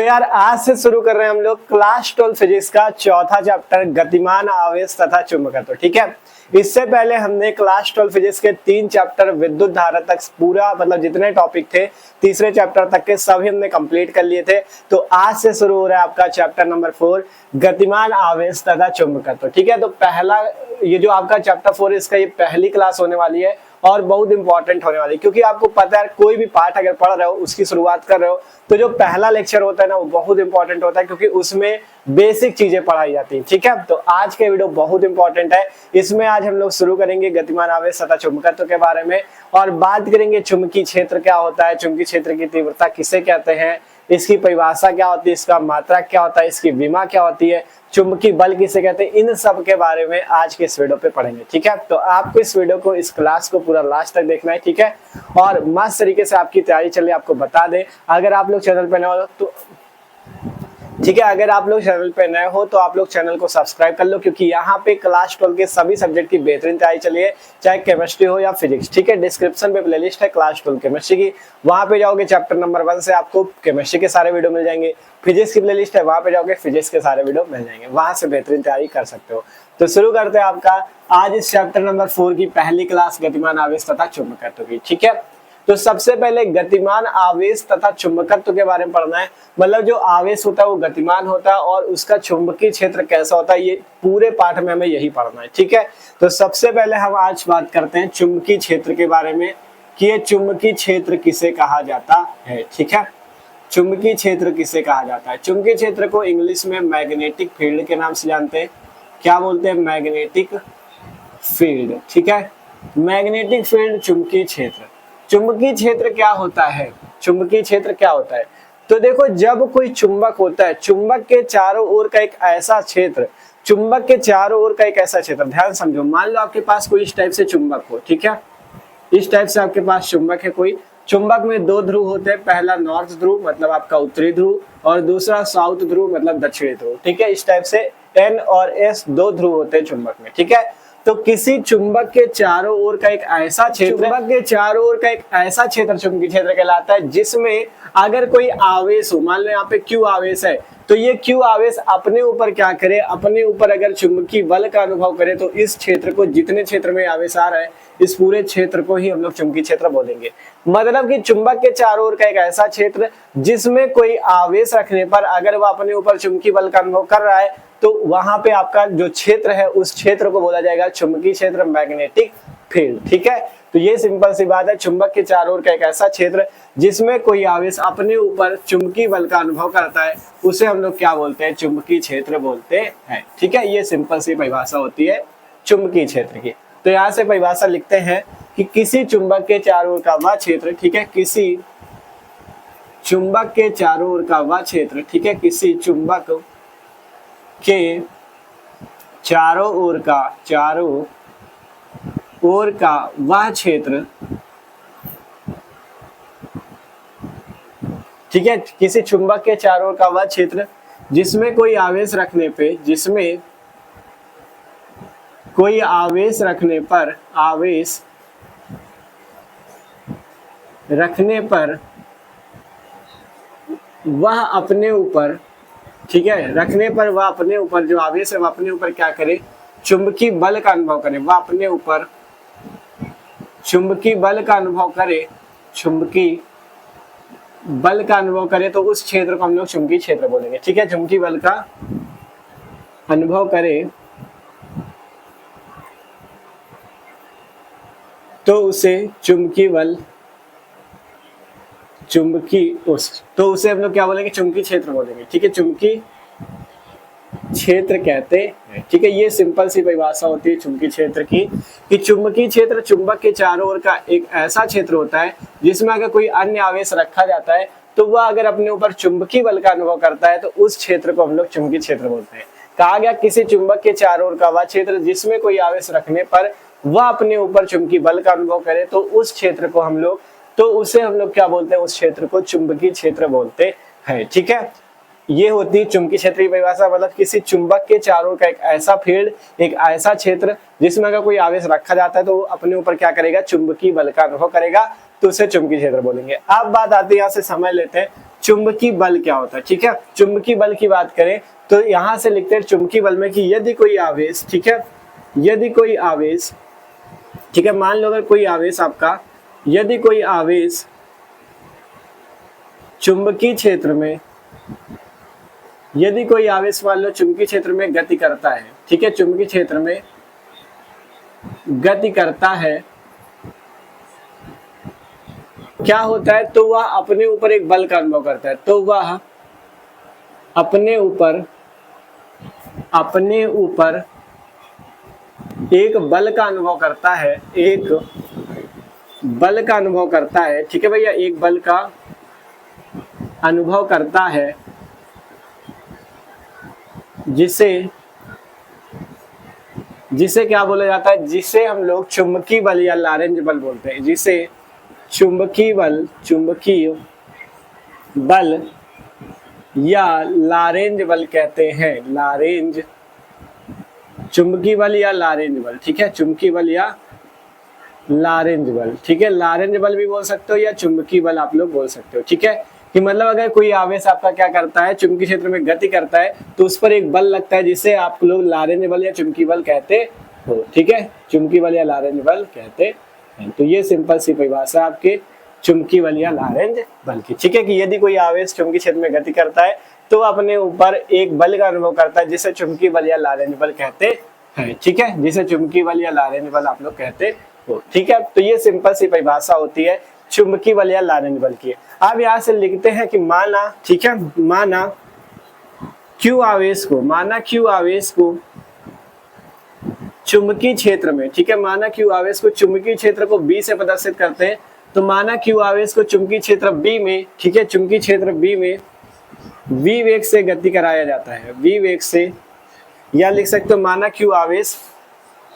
यार आज से शुरू कर रहे हैं हम लोग क्लास 12 फिजिक्स का चौथा चैप्टर गतिमान आवेश तथा चुंबकत्व। ठीक है, इससे पहले हमने क्लास 12 फिजिक्स के 3 चैप्टर विद्युत धारा तक पूरा मतलब जितने टॉपिक थे तीसरे चैप्टर तक के सभी हमने कंप्लीट कर लिए थे। तो आज से शुरू हो रहा है आपका चैप्टर नंबर 4 गतिमान आवेश तथा चुंबकत्व। ठीक है, तो पहला ये जो आपका चैप्टर 4 इसका ये पहली क्लास होने वाली है और बहुत इंपॉर्टेंट होने वाली है, क्योंकि आपको पता है कोई भी पाठ अगर पढ़ रहे हो उसकी शुरुआत कर रहे हो तो जो पहला लेक्चर होता है ना वो बहुत इंपॉर्टेंट होता है, क्योंकि उसमें बेसिक चीजें पढ़ाई जाती हैं। ठीक है, तो आज का वीडियो बहुत इंपॉर्टेंट है। इसमें आज हम लोग शुरू करेंगे गतिमान आवेश तथा चुंबकत्व के बारे में और बात करेंगे चुंबकीय क्षेत्र क्या होता है, चुंबकीय क्षेत्र की तीव्रता किसे कहते हैं, इसकी परिभाषा क्या होती है, इसका मात्रक क्या होता है, इसकी विमा क्या होती है, चुंबकीय बल किसे कहते हैं, इन सब के बारे में आज के इस वीडियो पे पढ़ेंगे। ठीक है, तो आपको इस वीडियो को इस क्लास को पूरा लास्ट तक देखना है। ठीक है, और मस्त तरीके से आपकी तैयारी चल रही है। आपको बता दें अगर आप लोग चैनल पे नए हो तो ठीक है, अगर आप लोग चैनल पे नए हो तो आप लोग चैनल को सब्सक्राइब कर लो, क्योंकि यहाँ पे क्लास 12 के सभी सब्जेक्ट की बेहतरीन तैयारी चली है, चाहे केमिस्ट्री हो या फिजिक्स। ठीक है, डिस्क्रिप्शन पे प्लेलिस्ट है क्लास 12 केमिस्ट्री की, वहां पे जाओगे चैप्टर नंबर 1 से आपको केमिस्ट्री के सारे वीडियो मिल जाएंगे। फिजिक्स की प्लेलिस्ट है, वहां पे जाओगे फिजिक्स के सारे वीडियो मिल जाएंगे, वहां से बेहतरीन तैयारी कर सकते हो। तो शुरू करते हैं आपका आज इस चैप्टर नंबर 4 की पहली क्लास गतिमान आवेश तथा चुंबकत्व की। ठीक है, तो सबसे पहले गतिमान आवेश तथा चुंबकत्व के बारे में पढ़ना है। मतलब जो आवेश होता है वो गतिमान होता है और उसका चुंबकीय क्षेत्र कैसा होता है, ये पूरे पाठ में हमें यही पढ़ना है। ठीक है, तो सबसे पहले हम आज बात करते हैं चुंबकीय क्षेत्र के बारे में कि ये चुंबकीय क्षेत्र किसे कहा जाता है। ठीक है, चुंबकीय क्षेत्र किसे कहा जाता है। चुंबकीय क्षेत्र को इंग्लिश में मैग्नेटिक फील्ड के नाम से जानते हैं। क्या बोलते हैं? Magnetic field. ठीक है, मैग्नेटिक फील्ड चुंबकीय क्षेत्र। चुंबकीय क्षेत्र क्या होता है? चुंबकीय क्षेत्र क्या होता है? तो देखो, जब कोई चुंबक होता है, चुंबक के चारों ओर का एक ऐसा क्षेत्र, चुंबक के चारों ओर का एक ऐसा क्षेत्र, ध्यान समझो। मान लो आपके पास कोई इस टाइप से चुंबक हो, ठीक है, इस टाइप से आपके पास चुंबक है कोई। चुंबक में 2 ध्रुव होते हैं, पहला नॉर्थ ध्रुव मतलब आपका उत्तरी ध्रुव और दूसरा साउथ ध्रुव मतलब दक्षिणी ध्रुव। ठीक है, इस टाइप से N और S 2 ध्रुव होते हैं चुंबक में। ठीक है, तो किसी चुंबक के चारों ओर का एक ऐसा क्षेत्र, चुंबक के चारों ओर का एक ऐसा क्षेत्र चुंबकीय क्षेत्र कहलाता है, जिसमें अगर कोई आवेश हो, मान लो यहाँ पे Q आवेश है, तो ये Q आवेश अपने ऊपर क्या करे, अपने ऊपर अगर चुंबकीय बल का अनुभव करे तो इस क्षेत्र को, जितने क्षेत्र में आवेश आ रहा है, इस पूरे क्षेत्र को ही हम लोग चुंबकीय क्षेत्र बोलेंगे। मतलब कि चुंबक के चारों ओर का एक ऐसा क्षेत्र जिसमें कोई आवेश रखने पर अगर वह अपने ऊपर चुंबकीय बल का अनुभव कर रहा है तो वहां पे आपका जो क्षेत्र है उस क्षेत्र को बोला जाएगा चुंबकीय क्षेत्र, मैग्नेटिक फील्ड। ठीक है, तो ये सिंपल सी बात है। चुंबक के चारों ओर का एक ऐसा क्षेत्र जिसमें कोई आवेश अपने ऊपर चुंबकीय बल का अनुभव करता है, उसे हम लोग क्या बोलते हैं? चुंबकीय क्षेत्र बोलते हैं। ठीक है, ये सिंपल सी परिभाषा होती है चुंबकीय क्षेत्र की। तो यहाँ से परिभाषा लिखते हैं कि किसी चुंबक के चारों ओर का वह क्षेत्र, ठीक है, किसी चुंबक के चारों ओर का वह क्षेत्र, ठीक है, किसी चुंबक के चारों ओर का वह क्षेत्र, ठीक है, किसी चुंबक के चारों ओर का वह क्षेत्र जिसमें कोई आवेश रखने पे, जिसमें कोई आवेश रखने पर, आवेश रखने पर वह अपने ऊपर, ठीक है, रखने पर वह अपने ऊपर, जो आवेश है वह अपने ऊपर क्या करे? चुंबकीय बल का अनुभव करे। वह अपने ऊपर चुंबकीय बल का अनुभव करे, चुंबकीय बल का अनुभव करे तो उस क्षेत्र को हम लोग चुंबकीय क्षेत्र बोलेंगे। ठीक है, चुंबकीय बल का अनुभव करे तो उसे चुंबकीय बल, तो उसे हम लोग क्या बोलेंगे? चुंबकीय क्षेत्र बोलेंगे। ठीक है, चुंबकीय क्षेत्र कहते हैं। ठीक है, ये सिंपल सी परिभाषा होती है चुंबकीय क्षेत्र की कि चुंबकीय क्षेत्र चुंबक के चारों ओर का एक ऐसा क्षेत्र होता है जिसमें अगर कोई अन्य आवेश रखा जाता है तो वह अगर अपने ऊपर चुंबकीय बल का अनुभव करता है तो उस क्षेत्र को हम लोग चुंबकीय क्षेत्र बोलते हैं। कहा गया किसी चुंबक के चारों ओर का वह क्षेत्र जिसमें कोई आवेश रखने पर वह अपने ऊपर चुंबकीय बल का अनुभव करे तो उस क्षेत्र को हम लोग, तो उसे हम लोग क्या बोलते हैं? उस क्षेत्र को चुंबकीय क्षेत्र बोलते हैं। ठीक है, ये होती है चुंबकीय क्षेत्र की परिभाषा। मतलब किसी चुंबक के चारों का एक ऐसा फील्ड, एक ऐसा क्षेत्र जिसमें अगर कोई आवेश रखा जाता है तो वो अपने ऊपर क्या करेगा? चुंबकीय बल का अनुभव करेगा, तो उसे चुंबकीय क्षेत्र बोलेंगे। अब बात आती है, यहाँ से समझ लेते हैं चुंबकीय बल क्या होता है। ठीक है, चुंबकीय बल की बात करें तो यहाँ से लिखते हैं चुंबकीय बल में कि यदि कोई आवेश, ठीक है, यदि कोई आवेश, ठीक है, मान लो अगर कोई आवेश आपका, यदि कोई आवेश चुंबकीय क्षेत्र में, यदि कोई आवेश मान लो चुंबकीय क्षेत्र में गति करता है, ठीक है, चुंबकीय क्षेत्र में गति करता है, क्या होता है, तो वह अपने ऊपर एक बल का अनुभव करता है, तो वह अपने ऊपर एक बल का अनुभव करता है, एक बल का अनुभव करता है, ठीक है भैया, एक बल का अनुभव करता है जिसे क्या बोला जाता है, जिसे हम लोग चुंबकीय बल या लारेंज बल बोलते हैं, जिसे चुंबकीय बल या लारेंज बल कहते हैं, लारेंज, चुंबकीय बल या लारेंज बल, ठीक है, चुंबकीय बल या लारेंज बल, ठीक है, लारेंज बल भी बोल सकते हो या चुंबकीय बल आप लोग बोल सकते हो। ठीक है, कि मतलब अगर कोई आवेश आपका क्या करता है, चुंबकीय क्षेत्र में गति करता है, तो उस पर एक बल लगता है जिसे आप लोग लारेंज बल या चुंबकीय बल कहते हो। ठीक है, चुंबकीय बल या लारेंज बल कहते हैं। तो ये सिंपल सी परिभाषा आपके चुंबकीय बल या लारेंज बल की। ठीक है, कि यदि कोई आवेश चुंबकीय क्षेत्र में गति करता है तो अपने ऊपर एक बल का अनुभव करता है जिसे चुंबकीय बल या लारेंज बल कहते हैं। ठीक है, जिसे चुंबकीय बल या लारेंज बल आप लोग कहते हो। ठीक है, तो ये सिंपल सी परिभाषा होती है चुंबकीय बल या लारेंज बल की। अब यहाँ से लिखते हैं कि माना, ठीक है, माना Q आवेश को चुंबकीय क्षेत्र में, ठीक है, माना Q आवेश को चुंबकीय क्षेत्र को B से प्रदर्शित करते हैं, तो माना Q आवेश को चुंबकीय क्षेत्र B में, ठीक है, चुंबकीय क्षेत्र B में V वेग से गति कराया जाता है, V वेग से, या लिख सकते हो माना Q आवेश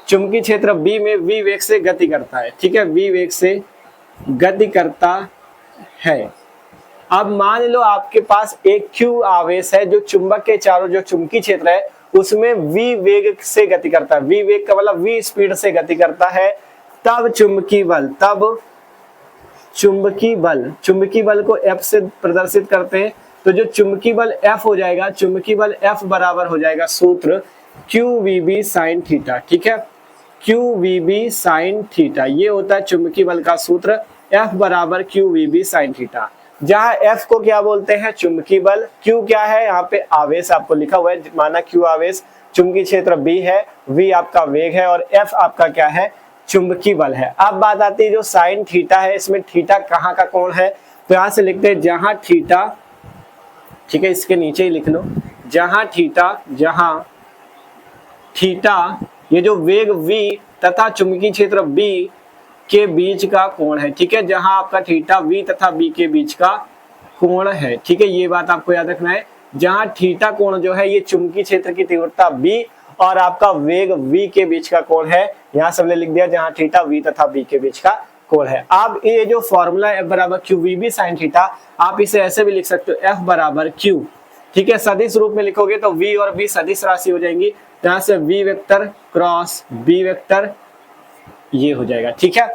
चुंबकीय क्षेत्र B में V वेग से गति करता है, ठीक है, V वेग से गति करता है। अब मान लो आपके पास एक Q आवेश है जो चुंबक के चारों, जो चुंबकीय क्षेत्र है उसमें V वेग से गति करता है, V वेग का मतलब V स्पीड से गति करता है, तब चुंबकीय बल को F से प्रदर्शित करते हैं। तो जो चुंबकीय बल F हो जाएगा, चुंबकीय बल F बराबर हो जाएगा सूत्र QVB sin थीटा। ठीक है, QVB sin थीटा, ये होता है चुंबकीय बल का सूत्र, F बराबर QVB sin थीटा, जहां F को क्या बोलते हैं, चुंबकीय बल, Q क्या है, यहाँ पे आवेश आपको लिखा हुआ है, माना Q आवेश चुंबकीय क्षेत्र B है, V आपका वेग है और F आपका क्या है, चुंबकीय बल है। अब बात आती है जो साइन थीटा है, इसमें थीटा कहाँ का कोण है, तो यहाँ से लिखते हैं जहां थीटा, ठीक है, इसके नीचे ही लिख लो, जहां थीटा ये जो वेग V तथा चुंबकीय क्षेत्र B के बीच का कोण है। ठीक है, जहां आपका थीटा V तथा B के बीच का कोण है। ठीक है, ये बात आपको याद रखना है, जहां थीटा कोण जो है ये चुंबकीय क्षेत्र की तीव्रता B और आपका वेग V के बीच का कोण है। यहाँ से हमने लिख दिया जहां थीटा V तथा B के बीच का कोण है। अब ये जो फॉर्मूला F बराबर QVB sin थीटा, आप इसे ऐसे भी लिख सकते हो, F बराबर Q। ठीक है, सदिश रूप में लिखोगे तो V और B सदिश राशि हो जाएंगी, यहाँ से V vector cross B vector ये हो जाएगा। ठीक है,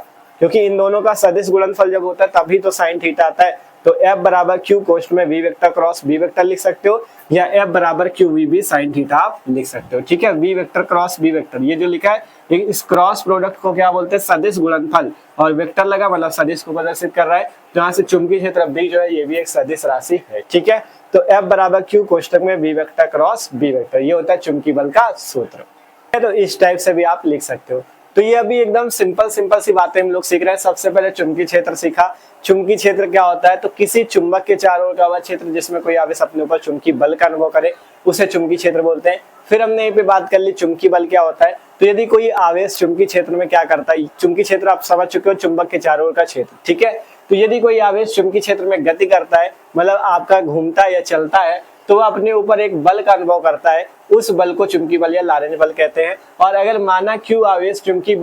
क्योंकि इन दोनों का सदिश गुणनफल जब होता है तभी तो साइन थीटा आता है। तो F बराबर Q कोष्ठ में V vector cross B vector लिख सकते हो, या F बराबर QVB sin थीटा आप लिख सकते हो। ठीक है, V vector cross B vector, ये जो लिखा है, लेकिन इस क्रॉस प्रोडक्ट को क्या बोलते हैं, सदिश गुणनफल, और वेक्टर लगा मतलब सदिश को प्रदर्शित कर रहा है, तो यहाँ से चुंबकीय क्षेत्र B जो है ये भी एक सदिश राशि है। ठीक है, तो F बराबर Q कोष्ठक में V vector cross B vector, ये होता है चुंबकीय बल का सूत्र। तो इस टाइप से भी आप लिख सकते हो। तो ये अभी एकदम सिंपल सी बातें हम लोग सीख रहे हैं। सबसे पहले चुंबकीय क्षेत्र सीखा। चुंबकीय क्षेत्र क्या होता है, तो किसी चुंबक के चारों ओर का वह क्षेत्र जिसमें कोई आवेश अपने ऊपर चुंबकीय बल का अनुभव करे उसे चुंबकीय क्षेत्र बोलते हैं। फिर हमने यहाँ पे बात कर ली चुंबकीय बल क्या होता है, तो यदि कोई आवेश चुंबकीय क्षेत्र में क्या करता है, चुंबकीय क्षेत्र आप समझ चुके हो, चुंबक के चारों ओर का क्षेत्र। ठीक है, तो यदि कोई आवेश चुंबकीय क्षेत्र में गति करता है, मतलब आपका घूमता है या चलता है, तो वह अपने ऊपर एक बल का अनुभव करता है, उस बल को चुंबकीय बल या लारेंज बल कहते हैं। और अगर माना Q आवेश चुंबकीय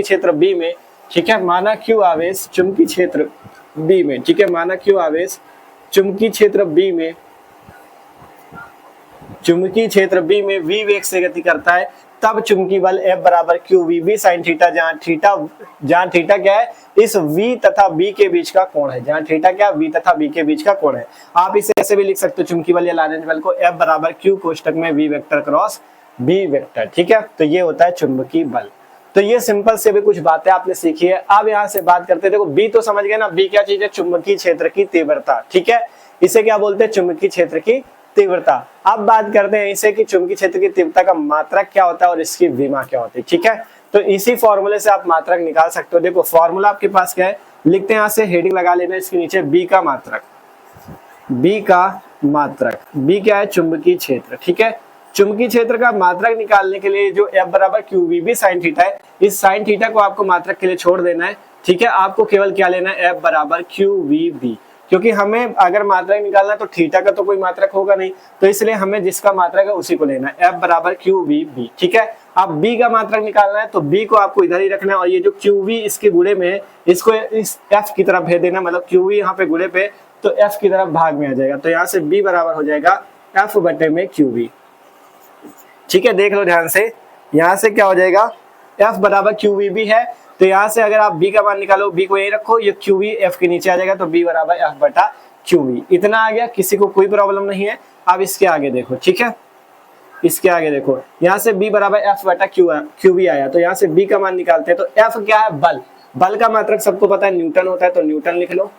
क्षेत्र B में, ठीक है, माना Q आवेश चुंबकीय क्षेत्र B में, ठीक है, माना Q आवेश चुंबकीय क्षेत्र B में चुंबकीय क्षेत्र बी में v वेग से गति करता है, तब चुंबकीय बल F बराबर q v B sine theta, जहाँ थीटा क्या है, इस v तथा b के बीच का कोण है। जहाँ थीटा क्या, v तथा b के बीच का कोण है। आप इसे ऐसे भी लिख सकते हो चुंबकीय बल या लारेंज बल को F बराबर क्यू कोष्टक में v vector cross b vector, ठीक है। तो ये होता है चुंबकीय बल। तो ये सिंपल से भी कुछ बातें आपने सीखी है। अब यहाँ से बात करते हैं, देखो बी तो समझ गए ना, बी क्या चीज है, चुंबकीय क्षेत्र की तीव्रता, ठीक है। इसे क्या बोलते हैं, चुंबकीय क्षेत्र की तीव्रता। अब बात करते हैं इसे कि चुंबकीय क्षेत्र की तीव्रता का मात्रक क्या होता है और इसकी विमा क्या होती है, ठीक है। तो इसी फॉर्मूले से आप मात्रक निकाल सकते हो। देखो फॉर्मूला आपके पास क्या है, लिखते हैं, यहाँ से हेडिंग लगा लेना, इसके नीचे बी का मात्रक, बी का मात्रक, बी क्या है, चुंबकीय क्षेत्र, ठीक है। चुंबकीय क्षेत्र का मात्रक निकालने के लिए जो F बराबर q v B sine theta है, इस साइन थीटा को आपको मात्रक के लिए छोड़ देना है, ठीक है। आपको केवल क्या लेना है, F बराबर क्यू वी बी, क्योंकि हमें अगर मात्रक निकालना है तो थीटा का तो कोई मात्रक होगा नहीं, तो इसलिए हमें जिसका मात्रक है उसी को लेना है, F बराबर क्यू वी बी, ठीक है। अब B का मात्रक निकालना है तो B को आपको इधर ही रखना है, और ये जो क्यू वी इसके गुणे में है, इसको इस F की तरफ भेज देना, मतलब क्यू वी यहाँ पे गुणे पे तो F की तरफ भाग में आ जाएगा। तो यहाँ से B बराबर हो जाएगा F बटे में क्यू वी, ठीक है। देख लो ध्यान से, यहाँ से क्या हो जाएगा, F बराबर क्यू वी बी है, तो यहाँ से अगर आप B का मान निकालो, B को यही रखो, ये क्यू वी F के नीचे आ जाएगा, तो B बराबर F बटा क्यू वी। इतना आ गया, किसी को कोई प्रॉब्लम नहीं है। अब इसके आगे देखो, ठीक है, इसके आगे देखो, यहाँ से B बराबर F बटा क्यू वी आया, तो यहाँ से B का मान निकालते हैं। तो F क्या है, बल, बल का मात्रक सबको पता है न्यूटन होता है, तो न्यूटन लिख लो,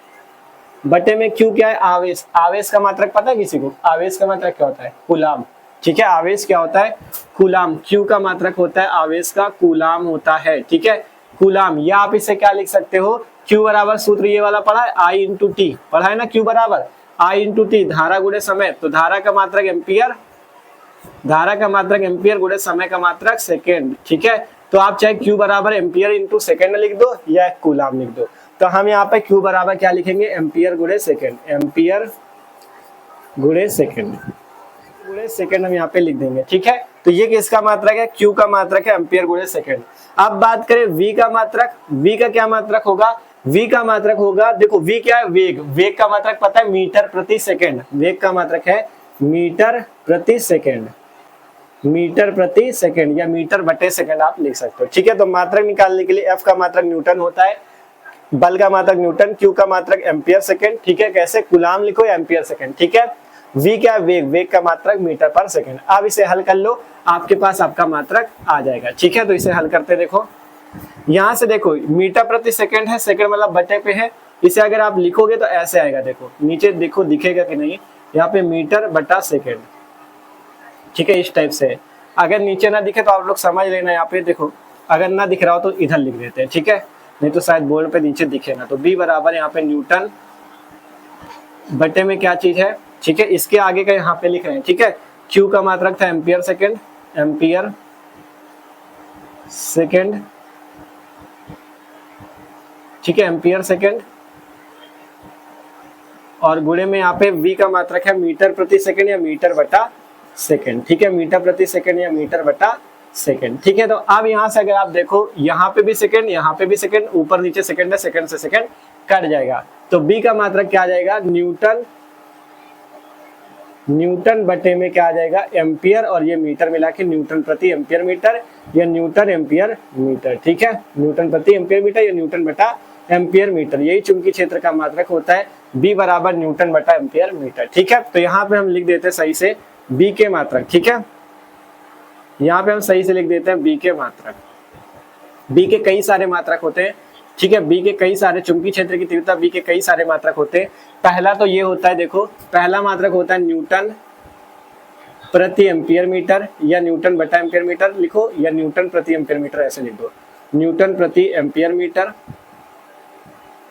बटे में Q क्या है, आवेश, आवेश का मात्रक पता है किसी को, आवेश का मात्रक क्या होता है, कूलाम, ठीक है। आवेश क्या होता है, कूलाम, Q का मात्रक होता है आवेश का, कूलाम होता है, ठीक है, कूलाम। या आप इसे क्या लिख सकते हो, Q बराबर सूत्र ये वाला पढ़ा है, I इंटू टी, पढ़ा है ना, Q बराबर I इंटू टी, धारा गुणे समय, तो धारा का मात्रक एम्पियर, धारा का मात्रक एम्पियर गुणे समय का मात्रक सेकेंड, ठीक है। तो आप चाहे Q बराबर एम्पियर इंटू सेकेंड लिख दो या कूलाम लिख दो। तो हम यहाँ पे Q बराबर क्या लिखेंगे, एम्पियर गुणे सेकेंड, एम्पियर गुणे सेकेंड, गुणे सेकेंड हम यहाँ पे लिख देंगे, ठीक है। तो ये किसका मात्रक है, Q का मात्रक है, एम्पियर गुणे सेकेंड। अब बात करें V का मात्रक, V का क्या मात्रक होगा, V का मात्रक होगा, देखो V क्या है, वेग, वेग का मात्रक पता है मीटर प्रति सेकेंड, वेग का मात्रक है मीटर प्रति सेकेंड, मीटर प्रति सेकेंड या मीटर बटे सेकेंड आप लिख सकते हो, ठीक है। तो मात्रक निकालने के लिए F का मात्रक न्यूटन होता है, बल का मात्रक न्यूटन, Q का मात्रक एम्पियर सेकेंड, ठीक है। कैसे, कूलाम लिखो या एम्पियर सेकेंड, ठीक है। V क्या है, वेग, वेग का मात्रक मीटर पर सेकेंड। अब इसे हल कर लो, आपके पास आपका मात्रक आ जाएगा, ठीक है। तो इसे हल करते देखो, यहाँ से देखो मीटर प्रति सेकेंड है, सेकेंड मतलब बटे पे है, इसे अगर आप लिखोगे तो ऐसे आएगा, देखो नीचे देखो दिखेगा कि नहीं, यहाँ पे मीटर बटा सेकेंड, ठीक है, इस टाइप से। अगर नीचे ना दिखे तो आप लोग समझ लेना, यहाँ पे देखो अगर ना दिख रहा हो तो इधर लिख देते हैं, ठीक है, नहीं तो शायद बोर्ड पे नीचे दिखे ना। तो B बराबर यहाँ पे न्यूटन बटे में क्या चीज है, ठीक है, इसके आगे का यहाँ पे लिख रहे हैं, ठीक है। Q का मात्रक था एम्पियर सेकेंड, एम्पियर सेकेंड, ठीक है, एम्पियर सेकेंड, और गुणे में यहाँ पे V का मात्रक है मीटर प्रति सेकेंड या मीटर बटा सेकेंड, ठीक है, मीटर प्रति सेकेंड या मीटर बटा सेकेंड, ठीक है। तो अब यहाँ से अगर आप देखो, यहाँ पे भी सेकेंड, यहाँ पे भी सेकेंड, ऊपर नीचे सेकेंड है, सेकेंड से सेकेंड कट जाएगा, तो B का मात्रक क्या आ जाएगा, न्यूटन, न्यूटन बटे में क्या आ जाएगा, एम्पियर, और ये मीटर मिला के न्यूटन प्रति एम्पियर मीटर या न्यूटन एम्पियर मीटर, ठीक है, न्यूटन प्रति एम्पियर मीटर या न्यूटन बटा एम्पियर मीटर, यही चुंबकीय क्षेत्र का मात्रक होता है, B बराबर न्यूटन बटा एम्पियर मीटर, ठीक है। तो यहाँ पे हम लिख देते हैं सही से B के मात्रक, ठीक है, यहाँ पे हम सही से लिख देते हैं B के मात्रक। B के कई सारे मात्रक होते हैं, ठीक है, B के कई सारे, चुंबकीय क्षेत्र की तीव्रता B के कई सारे मात्रक होते हैं। पहला तो ये होता है, देखो पहला मात्रक होता है न्यूटन प्रति एम्पियर मीटर या न्यूटन बटा एम्पियर मीटर लिखो, या न्यूटन प्रति एम्पियर मीटर ऐसे लिख दो, न्यूटन प्रति एम्पियर मीटर,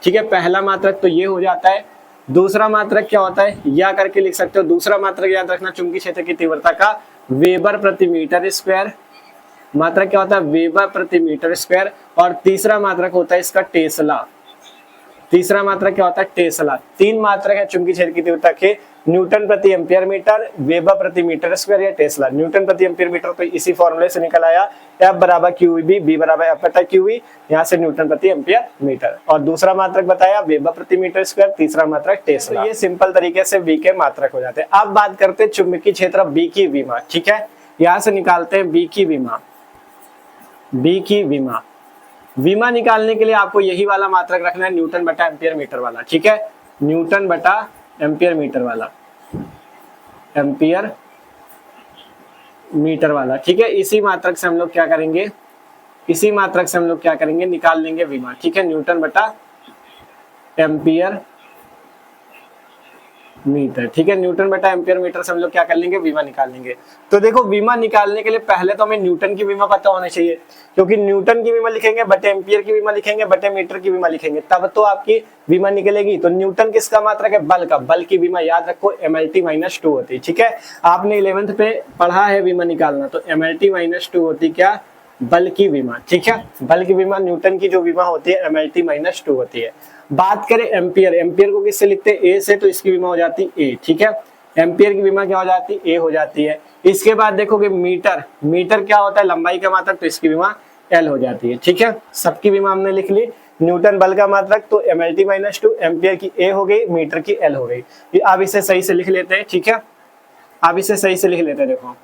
ठीक है, पहला मात्रक तो ये हो जाता है। दूसरा मात्रक क्या होता है, या करके लिख सकते हो, दूसरा मात्रक याद रखना चुंबकीय क्षेत्र की तीव्रता का वेबर प्रति मीटर स्क्वायर, मात्रक क्या होता है, वेबर प्रति मीटर स्क्वायर, और तीसरा मात्रक होता है इसका टेस्ला, तीसरा मात्रक क्या होता है, टेस्ला। 3 मात्रक है चुंबकीय क्षेत्र की तीव्रता के, न्यूटन प्रति एम्पियर मीटर, वेबर प्रति मीटर स्क्वायर या टेस्ला। न्यूटन प्रति एम्पियर मीटर तो इसी फॉर्मूले से निकल आया, F बराबर QEB, B बराबर F बटा QE, यहाँ से न्यूटन प्रति एम्पियर मीटर। और दूसरा मात्रक बताया वेबर प्रति मीटर स्क्वायर, तीसरा मात्रक टेस्ला। ये सिंपल तरीके से V के मात्रक हो जाते हैं। अब बात करते हैं चुंबकीय क्षेत्र B की विमा, ठीक है। यहाँ से निकालते हैं B की विमा। B की विमा, विमा निकालने के लिए आपको यही वाला मात्रक रखना है, न्यूटन बटा एम्पियर मीटर वाला, ठीक है। न्यूटन बटा एम्पियर मीटर वाला, एम्पियर मीटर वाला, ठीक है। इसी मात्रक से हम लोग क्या करेंगे, इसी मात्रक से हम लोग क्या करेंगे, निकाल लेंगे विमा, ठीक है। न्यूटन बटा एम्पियर मीटर, ठीक है। न्यूटन बटा एम्पियर मीटर से हम लोग क्या कर लेंगे, विमा निकाल लेंगे। तो देखो विमा निकालने के लिए पहले तो हमें न्यूटन की विमा पता होना चाहिए, क्योंकि न्यूटन की विमा लिखेंगे बटे एम्पियर की विमा लिखेंगे बटे मीटर की विमा लिखेंगे, तब तो आपकी विमा निकलेगी। तो न्यूटन किसका मात्रक है, बल का। बल की विमा याद रखो MLT-2 होती है, ठीक है। आपने 11th पे पढ़ा है विमा निकालना, तो MLT-2 होती क्या, बल की विमा, ठीक है। बल की विमा, न्यूटन की जो विमा होती है MLT-2 होती है। बात करें एम्पियर, एम्पियर को किससे लिखते हैं, ए से, तो इसकी विमा हो जाती है ए, ठीक है। एम्पियर की विमा क्या हो जाती है, ए हो जाती है। इसके बाद देखोगे मीटर, मीटर क्या होता है, लंबाई का मात्रक, तो इसकी विमा एल हो जाती है, ठीक है। सबकी विमा हमने लिख ली। न्यूटन बल का मात्रक तो MLT-2, एम्पियर की ए हो गई, मीटर की एल हो गई। अब इसे सही से लिख लेते हैं, ठीक है। अब इसे सही से लिख लेते हैं। देखो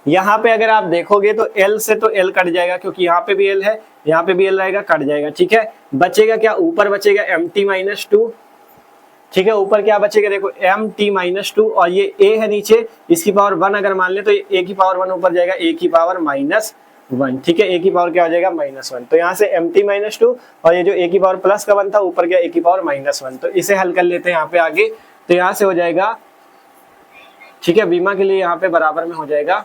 यहाँ पे अगर आप देखोगे तो L से तो L कट जाएगा, क्योंकि यहाँ पे भी L है, यहाँ पे भी L रहेगा, कट जाएगा, ठीक है। बचेगा क्या, ऊपर बचेगा MT-2, ठीक है। ऊपर क्या बचेगा, देखो MT-2, और ये A है नीचे, इसकी पावर 1 अगर मान ले तो ये A की पावर 1 ऊपर जाएगा, A की पावर -1, ठीक है। A की पावर क्या हो जाएगा, -1। तो यहाँ से MT-2 और ये जो A की पावर प्लस का 1 था, ऊपर गया A की पावर -1। तो इसे हल कर लेते हैं यहाँ पे आगे। तो यहाँ से हो जाएगा, ठीक है, विमा के लिए यहाँ पे बराबर में हो जाएगा,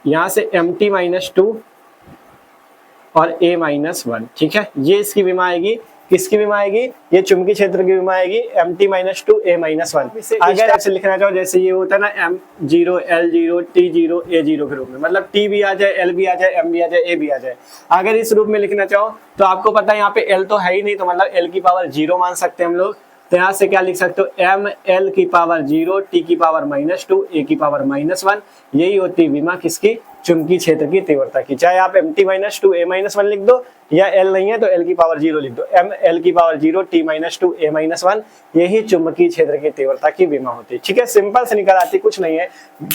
यहाँ से MT-2 और A-1, ठीक है। ये इसकी विमा आएगी, किसकी विमा आएगी, ये चुंबकीय क्षेत्र की विमा आएगी, MT-2 A-1। अगर ऐसे लिखना चाहो, जैसे ये होता है ना M0 L0 T0 A0 के रूप में, मतलब T भी आ जाए, L भी आ जाए, M भी आ जाए, A भी आ जाए। अगर इस रूप में लिखना चाहो तो आपको पता है यहाँ पे L तो है ही नहीं, तो मतलब L की पावर 0 मान सकते हैं हम लोग। तो यहाँ से क्या लिख सकते हो, ML की पावर 0, T की पावर -2, A की पावर -1। यही होती है विमा किसकी, चुंबकीय क्षेत्र की तीव्रता की। चाहे आप MT-2 A-1 लिख दो, या L नहीं है तो L की पावर 0 लिख दो, ML की पावर 0, T-2 A-1। यही चुंबकीय क्षेत्र की तीव्रता की विमा होती है, ठीक है। सिंपल से निकल आती, कुछ नहीं है,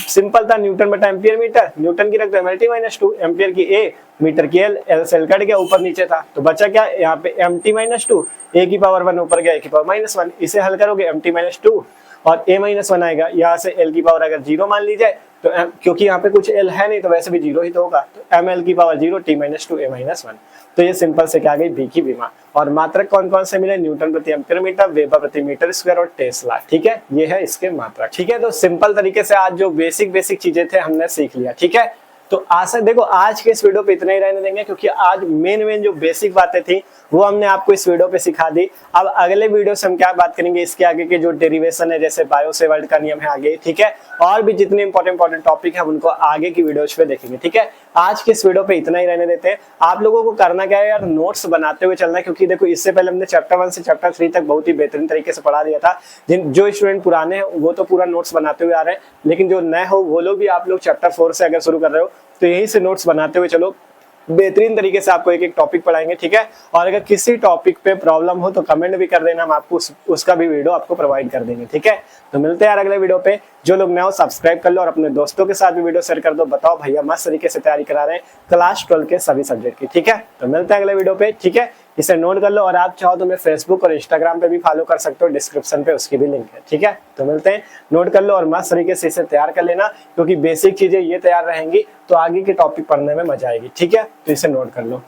सिंपल था। न्यूटन बटा एम्पियर मीटर, न्यूटन की रख दो MLT-2, एम्पियर की A, मीटर की L, L से L कट गया, ऊपर नीचे था, तो बचा क्या, यहाँ पे MT-2, A की पावर 1 ऊपर गया, A की पावर -1। इसे हल करोगे MT-2 और A-1 आएगा, यहाँ से L की पावर अगर 0 मान ली जाए तो क्योंकि यहाँ पे कुछ L है नहीं, तो वैसे भी 0 ही तो होगा, तो ML की पावर 0, T-2 A-1। तो ये सिंपल से क्या आ गई, बी की विमा। और मात्रक कौन कौन से मिले, न्यूटन प्रति एम्पियर मीटर, वेबर प्रति मीटर स्क्वायर और टेस्ला, ठीक है। ये है इसके मात्रक, ठीक है। तो सिंपल तरीके से आज जो बेसिक चीजें थे हमने सीख लिया, ठीक है। तो आशा, देखो आज के इस वीडियो पे इतना ही रहने देंगे, क्योंकि आज मेन जो बेसिक बातें थी वो हमने आपको इस वीडियो पे सिखा दी। अब अगले वीडियो से हम क्या बात करेंगे, इसके आगे के जो डेरिवेशन है, जैसे बायो-सेवर्ट का नियम है आगे, ठीक है। और भी जितने इंपॉर्टेंट टॉपिक है उनको आगे की वीडियोज पे देखेंगे, ठीक है। आज के इस वीडियो पे इतना ही रहने देते हैं। आप लोगों को करना क्या है यार, नोट्स बनाते हुए चलना है, क्योंकि देखो इससे पहले हमने चैप्टर 1 से चैप्टर 3 तक बहुत ही बेहतरीन तरीके से पढ़ा दिया था। जो स्टूडेंट पुराने हैं वो तो पूरा नोट्स बनाते हुए आ रहे हैं, लेकिन जो नए हो वो लोग भी, आप लोग चैप्टर 4 से अगर शुरू कर रहे हो तो यहीं से नोट्स बनाते हुए चलो, बेहतरीन तरीके से आपको एक टॉपिक पढ़ाएंगे, ठीक है। और अगर किसी टॉपिक पे प्रॉब्लम हो तो कमेंट भी कर देना, हम आपको उसका भी वीडियो आपको प्रोवाइड कर देंगे, ठीक है। तो मिलते हैं यार अगले वीडियो पे। जो लोग नए हो सब्सक्राइब कर लो और अपने दोस्तों के साथ भी वीडियो शेयर कर दो। बताओ भैया मस्त तरीके से तैयारी करा रहे हैं क्लास 12 के सभी सब्जेक्ट की, ठीक है। तो मिलते हैं अगले वीडियो पे, ठीक है। इसे नोट कर लो, और आप चाहो तो मैं फेसबुक और इंस्टाग्राम पे भी फॉलो कर सकते हो, डिस्क्रिप्शन पे उसकी भी लिंक है, ठीक है। तो मिलते हैं, नोट कर लो और मस्त तरीके से इसे तैयार कर लेना, क्योंकि बेसिक चीजें ये तैयार रहेंगी तो आगे के टॉपिक पढ़ने में मजा आएगी, ठीक है। तो इसे नोट कर लो।